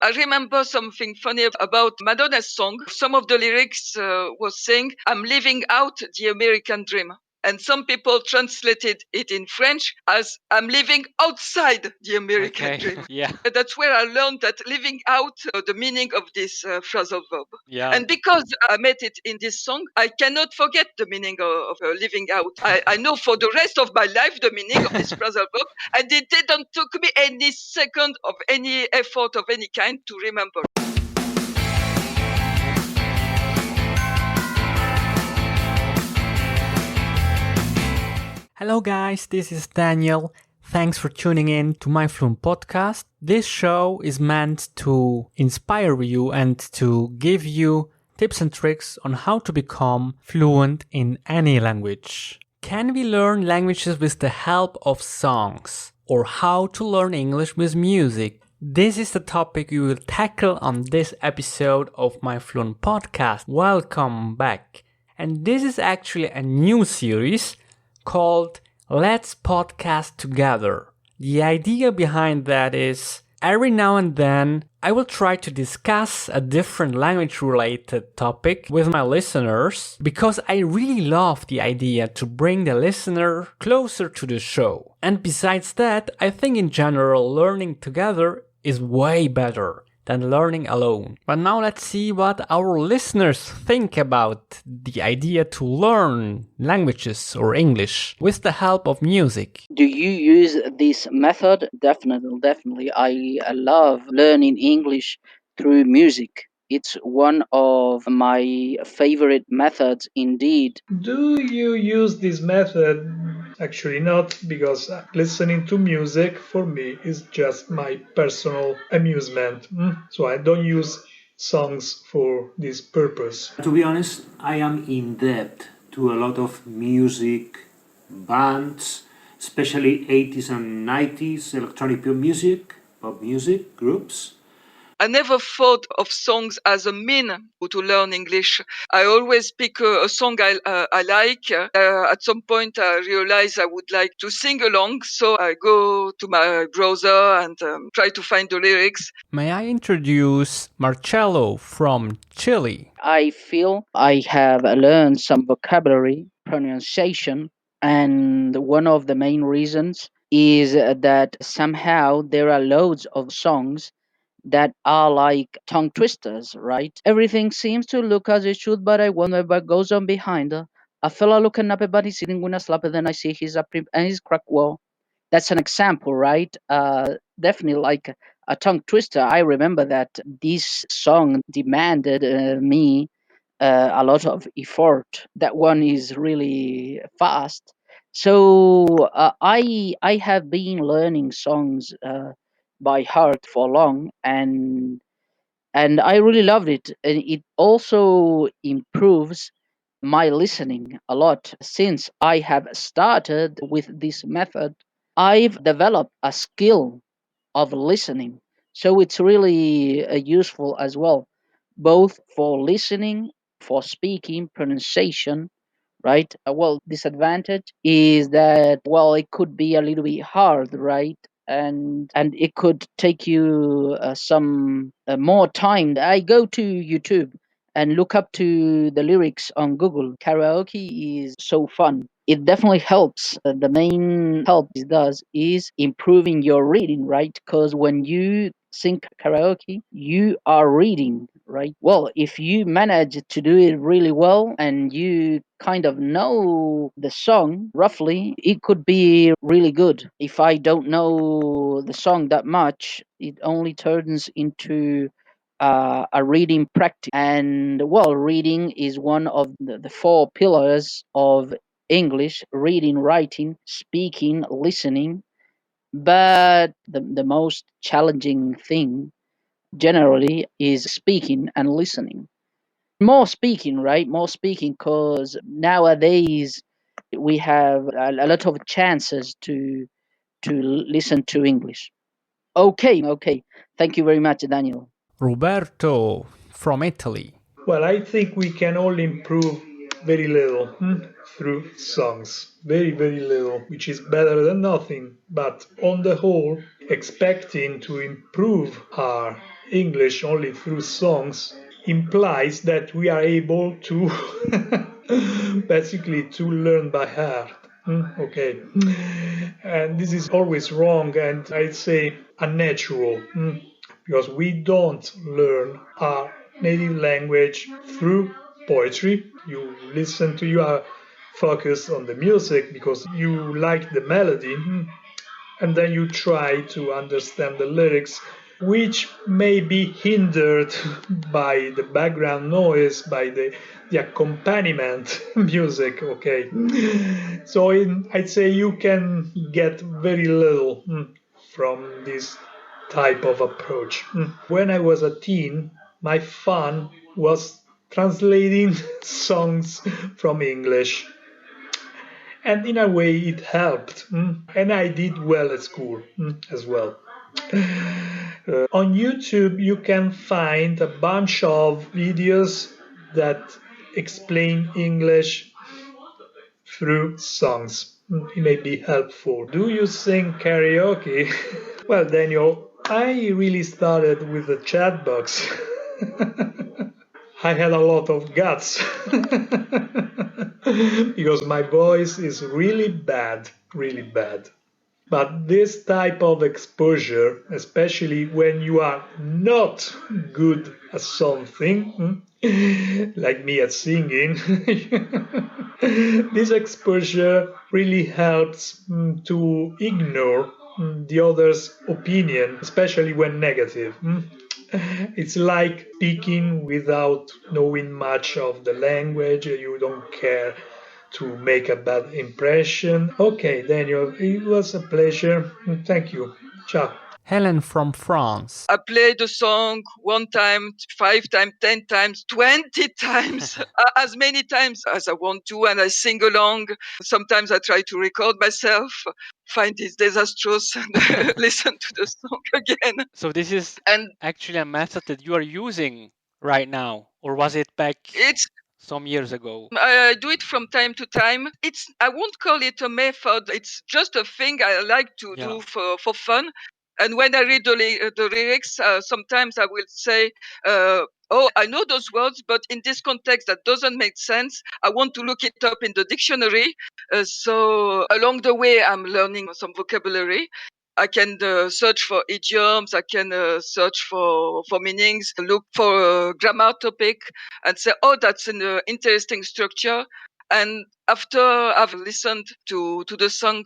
I remember something funny about Madonna's song. Some of the lyrics was saying, "I'm living out the American dream." And some people translated it in French as "I'm living outside the American dream." Yeah. And that's where I learned that living out the meaning of this phrasal verb. Yeah. And because I met it in this song, I cannot forget the meaning of living out. I know for the rest of my life the meaning of this phrasal verb, and it didn't took me any second of any effort of any kind to remember. Hello guys, this is Daniel. Thanks for tuning in to my Fluent podcast. This show is meant to inspire you and to give you tips and tricks on how to become fluent in any language. Can we learn languages with the help of songs? Or how to learn English with music? This is the topic we will tackle on this episode of my Fluent podcast. Welcome back. And this is actually a new series called Let's Podcast Together. The idea behind that is every now and then I will try to discuss a different language related topic with my listeners because I really love the idea to bring the listener closer to the show. And besides that, I think in general learning together is way better than learning alone. But now let's see what our listeners think about the idea to learn languages or English with the help of music. Do you use this method? Definitely. I love learning English through music. It's one of my favorite methods indeed. Do you use this method? Actually not, because listening to music for me is just my personal amusement. So I don't use songs for this purpose. To be honest, I am in debt to a lot of music bands, especially 80s and 90s electronic pop music groups. I never thought of songs as a mean to learn English. I always pick a song I like. At some point, I realize I would like to sing along, so I go to my browser and try to find the lyrics. May I introduce Marcello from Chile? I feel I have learned some vocabulary, pronunciation, and one of the main reasons is that somehow there are loads of songs that are like tongue twisters, right? Everything seems to look as it should, but I wonder what goes on behind. A fella looking up, but he's sitting with a slap, and then I see he's up and he's crack. Well, that's an example, right? Definitely like a tongue twister. I remember that this song demanded me a lot of effort. That one is really fast. So I have been learning songs by heart for long, and I really loved it. And it also improves my listening a lot. Since I have started with this method, I've developed a skill of listening. So it's really useful as well, both for listening, for speaking, pronunciation, right? Well, disadvantage is that, well, it could be a little bit hard, right? And it could take you some more time. I go to YouTube and look up to the lyrics on Google. Karaoke is so fun. It definitely helps. The main help it does is improving your reading, right? Because when you sing karaoke, you are reading, right? Well, if you manage to do it really well and you kind of know the song roughly, it could be really good. If I don't know the song that much, it only turns into a reading practice. And well, reading is one of the four pillars of English: reading, writing, speaking, listening. But the most challenging thing generally is speaking and listening. More speaking, right? More speaking, because nowadays we have a lot of chances to listen to English. Okay. Thank you very much, Daniel. Roberto from Italy. Well, I think we can all improve very little through songs. Very, very little, which is better than nothing. But on the whole, expecting to improve our English only through songs implies that we are able to basically to learn by heart. Okay. And this is always wrong and I'd say unnatural because we don't learn our native language through poetry. You listen to, you are focused on the music because you like the melody, and then you try to understand the lyrics, which may be hindered by the background noise, by the accompaniment music. Okay, so I'd say you can get very little from this type of approach. When I was a teen, my fun was translating songs from English, and in a way it helped, and I did well at school as well. On YouTube you can find a bunch of videos that explain English through songs. It may be helpful. Do you sing karaoke? Well, Daniel, I really started with the chat box. I had a lot of guts because my voice is really bad, really bad. But this type of exposure, especially when you are not good at something, like me at singing, this exposure really helps to ignore the other's opinion, especially when negative. It's like speaking without knowing much of the language. You don't care to make a bad impression. Okay, Daniel, it was a pleasure. Thank you. Ciao. Helen from France. I play the song 1 time, 5 times, 10 times, 20 times, as many times as I want to, and I sing along. Sometimes I try to record myself, find it disastrous, and listen to the song again. So this is And actually a method that you are using right now, or was it back it's some years ago? I do it from time to time. I won't call it a method. It's just a thing I like to do for fun. And when I read the lyrics, sometimes I will say, "Oh, I know those words, but in this context, that doesn't make sense. I want to look it up in the dictionary." So along the way, I'm learning some vocabulary. I can search for idioms. I can search for meanings. Look for a grammar topic and say, "Oh, that's an interesting structure." And after I've listened to the song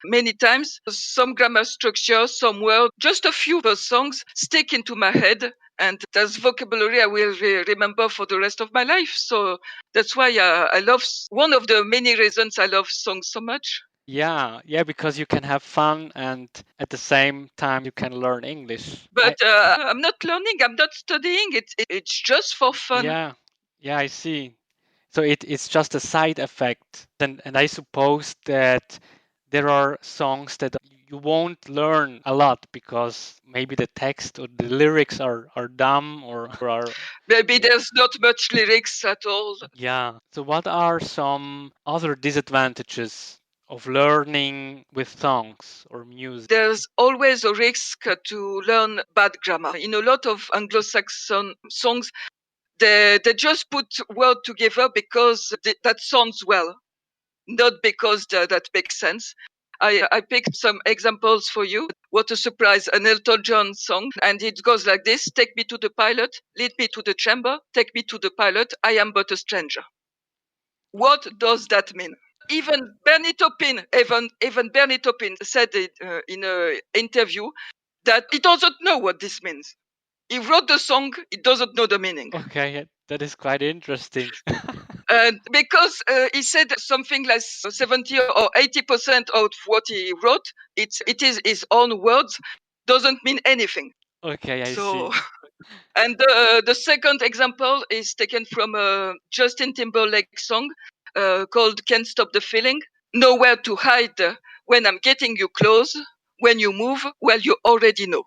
many times, some grammar structure, some word, just a few of those songs stick into my head. And that's vocabulary I will remember for the rest of my life. So that's why I love, one of the many reasons I love songs so much. Yeah, because you can have fun and at the same time you can learn English. But I'm not learning, I'm not studying. It's just for fun. Yeah, I see. So it's just a side effect. And I suppose that there are songs that you won't learn a lot because maybe the text or the lyrics are dumb or are... Maybe there's not much lyrics at all. Yeah. So what are some other disadvantages of learning with songs or music? There's always a risk to learn bad grammar. In a lot of Anglo-Saxon songs, they just put words together because that sounds well, not because that makes sense. I picked some examples for you. What a surprise, an Elton John song. And it goes like this: "Take me to the pilot, lead me to the chamber, take me to the pilot, I am but a stranger." What does that mean? Even Bernie Taupin, even Bernie Taupin said it, in an interview that he doesn't know what this means. He wrote the song, he doesn't know the meaning. Okay, that is quite interesting. Because he said something like 70 or 80% of what he wrote, it is his own words, doesn't mean anything. Okay, I So, see. and the second example is taken from a Justin Timberlake song called "Can't Stop the Feeling." "Nowhere to hide when I'm getting you close. When you move, well, you already know."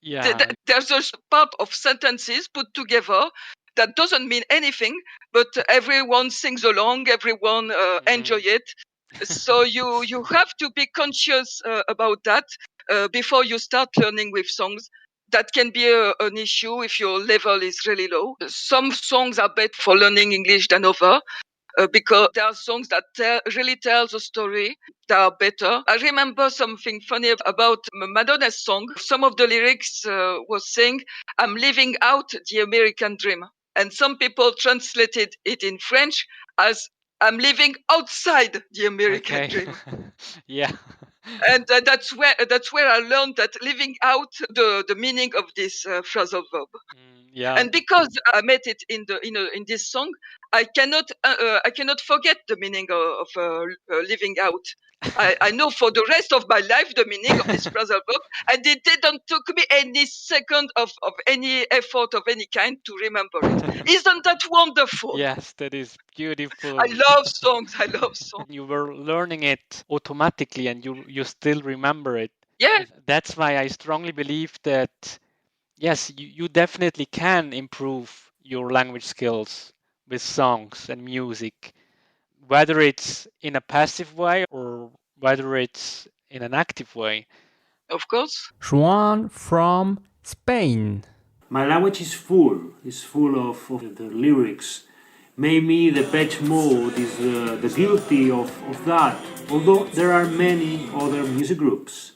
Yeah. There's a part of sentences put together that doesn't mean anything, but everyone sings along, everyone enjoy it. So you have to be conscious about that before you start learning with songs. that can be an issue if your level is really low. Some songs are better for learning English than others. Because there are songs that really tell the story. They are better. I remember something funny about Madonna's song. Some of the lyrics was saying, "I'm living out the American dream," and some people translated it in French as, "I'm living outside the American dream." Yeah. And that's where I learned that living out the meaning of this phrasal verb. Yeah. And because I met it in this song, I cannot forget the meaning of living out. I know for the rest of my life the meaning of this phrasal verb, and it didn't took me any second of any effort of any kind to remember it. Isn't that wonderful? Yes, that is I beautiful. love songs. I love songs. You were learning it automatically and you still remember it. Yeah, That's why I strongly believe that yes, you definitely can improve your language skills with songs and music, whether it's in a passive way or whether it's in an active way. of course. Juan from Spain. My language is full of the lyrics. Maybe the Depeche Mode is the guilty of that. Although there are many other music groups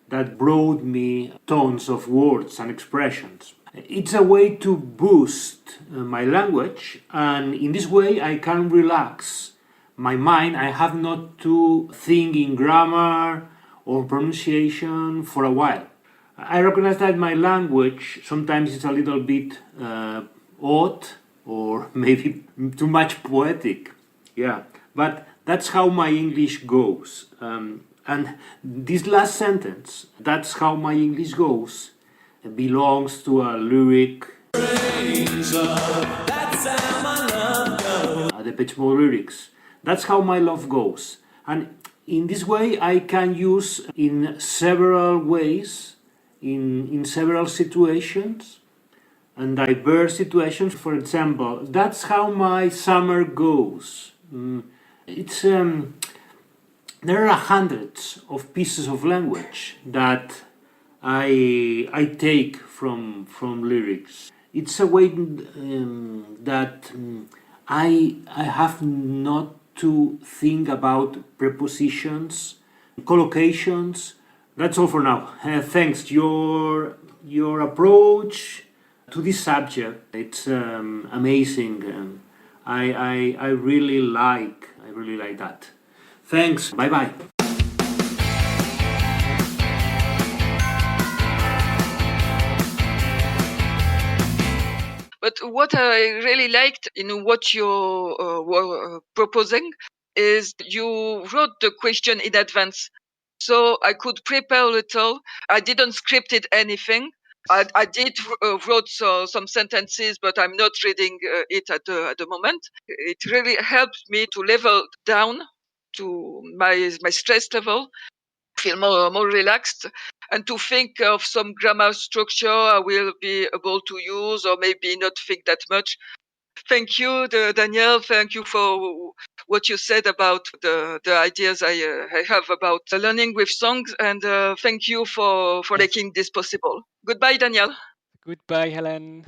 that brought me tons of words and expressions. It's a way to boost my language, and in this way I can relax my mind. I have not to think in grammar or pronunciation for a while. I recognize that my language sometimes is a little bit odd or maybe too much poetic. Yeah, but that's how my English goes. And this last sentence, "that's how my English goes," belongs to a lyric, the Depeche Mode lyrics. "That's how my love goes." And in this way, I can use in several ways, in several situations and diverse situations. For example, "that's how my summer goes." It's there are hundreds of pieces of language that I take from lyrics. It's a way that I have not to think about prepositions, collocations. That's all for now. Thanks. Your approach to this subject, it's amazing. I really like that. Thanks. Bye bye. But what I really liked in what you were proposing is you wrote the question in advance. So I could prepare a little. I didn't scripted anything. I did wrote some sentences, but I'm not reading it at the moment. It really helped me to level down to my stress level, feel more relaxed, and to think of some grammar structure I will be able to use or maybe not think that much. Thank you, Daniel. Thank you for what you said about the ideas I have about learning with songs, and thank you for Yes. making this possible. Goodbye, Daniel. Goodbye, Helen.